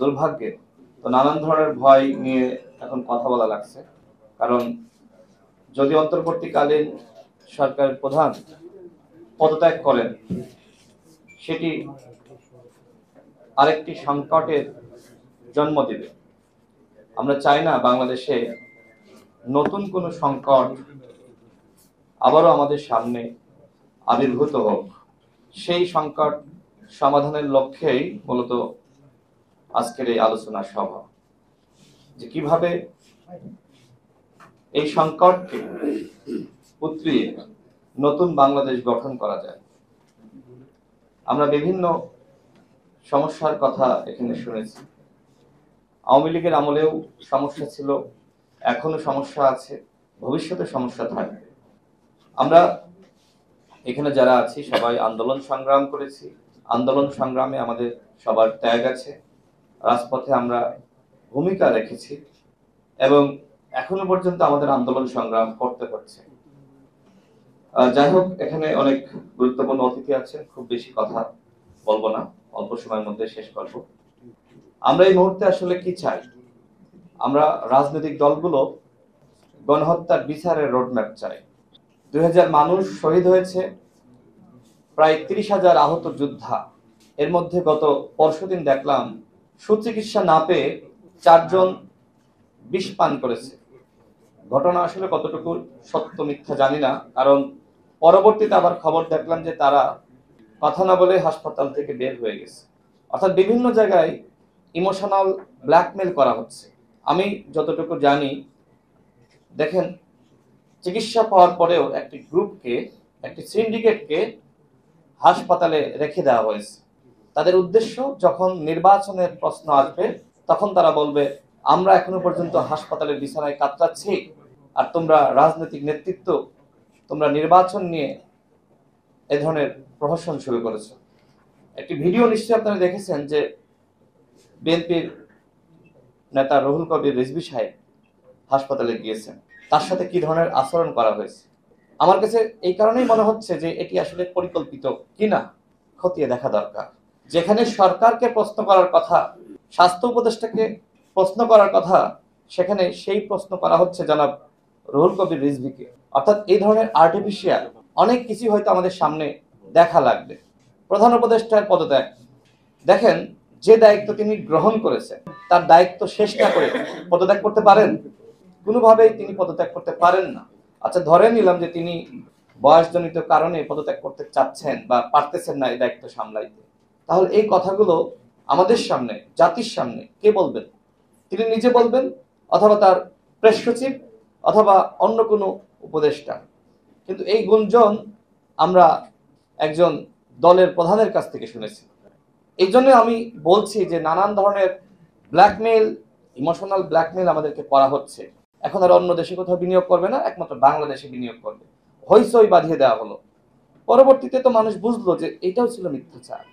দুর্ভাগ্যের। তো নানান ধরনের ভয় নিয়ে এখন কথা বলা লাগছে, কারণ যদি অন্তর্বর্তীকালীন সরকারের প্রধান পদত্যাগ করেন, সেটি আরেকটি সংকটের জন্ম দেবে। আমরা চাই না বাংলাদেশে নতুন কোনো সংকট আবারও আমাদের সামনে আবির্ভূত হোক। সেই সংকট সমাধানের লক্ষ্যেই মূলত আজকের এই আলোচনা সভা, যে কিভাবে এই সংকটকে উতরিয়ে নতুন বাংলাদেশ গঠন করা যায়। আমরা বিভিন্ন সমস্যার কথা এখানে শুনেছি। আওয়ামী লীগের আমলেও সমস্যা ছিল, এখনো সমস্যা আছে, ভবিষ্যতে সমস্যা থাকবে। আমরা এখানে যারা আছি সবাই আন্দোলন সংগ্রাম করেছি, আন্দোলন সংগ্রামে আমাদের সবার ত্যাগ আছে, রাজপথে আমরা ভূমিকা রেখেছি এবং এখনো পর্যন্ত আমাদের আন্দোলন সংগ্রাম করতে হচ্ছে। যাই হোক, এখানে অনেক গুরুত্বপূর্ণ অতিথি আছেন, খুব বেশি কথা বলবো না, অল্প সময়ের মধ্যে শেষ করব। আমরা এই মুহূর্তে আসলে কি চাই? আমরা রাজনৈতিক দলগুলো গণহত্যার বিচারের রোডম্যাপ চাই। 2000 মানুষ শহীদ হয়েছে, প্রায় 30,000 আহত যোদ্ধা। এর মধ্যে গত পরশুদিন দেখলাম সুচিকিৎসা না পেয়ে 4 জন বিষ পান করেছে। ঘটনা আসলে কতটুকু সত্য মিথ্যা জানি না, কারণ পরবর্তীতে আবার খবর দেখলাম যে তারা কথা না বলে হাসপাতাল থেকে বের হয়ে গেছে। অর্থাৎ বিভিন্ন জায়গায় ইমোশনাল ব্ল্যাকমেল করা হচ্ছে। আমি যতটুকু জানি, দেখেন, চিকিৎসা পাওয়ার পরেও একটি গ্রুপকে, একটি সিন্ডিকেটকে হাসপাতালে রেখে দেওয়া হয়েছে। তাদের উদ্দেশ্য, যখন নির্বাচনের প্রশ্ন আসবে তখন তারা বলবে, আমরা এখনো পর্যন্ত হাসপাতালের বিছানায় কাতরাচ্ছি, আর তোমরা রাজনৈতিক নেতৃত্ব, তোমরা নির্বাচন নিয়ে এ ধরনের প্রহসন শুরু করেছো। একটি ভিডিও নিশ্চয়ই আপনারা দেখেছেন যে বিএনপির নেতা রুহুল কবির রিজভী সাহেব হাসপাতালে গিয়েছেন, তার সাথে কি ধরনের আচরণ করা হয়েছে। আমার কাছে এই কারণেই মনে হচ্ছে যে এটি আসলে পরিকল্পিত কিনা খতিয়ে দেখা দরকার। যেখানে সরকারকে প্রশ্ন করার কথা, স্বাস্থ্য উপদেষ্টাকে প্রশ্ন করার কথা, সেখানে সেই প্রশ্ন করা হচ্ছে জনাব রুহুল কবির রিজভীকে। অর্থাৎ এই ধরনের আর্টিফিশিয়াল অনেক কিছু হয়তো আমাদের সামনে দেখা লাগবে। প্রধান উপদেষ্টার পদত্যাগ, দেখেন, যে দায়িত্ব তিনি গ্রহণ করেছেন তার দায়িত্ব শেষ না করে পদত্যাগ করতে পারেন? কোনোভাবেই তিনি পদত্যাগ করতে পারেন না। আচ্ছা, ধরে নিলাম যে তিনি বয়সজনিত কারণে পদত্যাগ করতে চাচ্ছেন বা পারতেছেন না এই দায়িত্ব সামলাইতে, তাহলে এই কথাগুলো আমাদের সামনে, জাতির সামনে কে বলবেন? তিনি নিজে বলবেন, অথবা তার প্রেস সচিব, অথবা অন্য কোনো উপদেষ্টা। কিন্তু এই গুঞ্জন আমরা একজন দলের প্রধানের কাছ থেকে শুনেছি। এই জন্য আমি বলছি যে নানান ধরনের ব্ল্যাকমেইল, ইমোশনাল ব্ল্যাকমেইল আমাদেরকে করা হচ্ছে। এখন আর অন্য দেশে কোথাও বিনিয়োগ করবে না, একমাত্র বাংলাদেশে বিনিয়োগ করবে। হইচই বাঁধিয়ে দেওয়া হলো। পরবর্তীতে তো মানুষ বুঝলো যে এটাও ছিল মিথ্যাচার।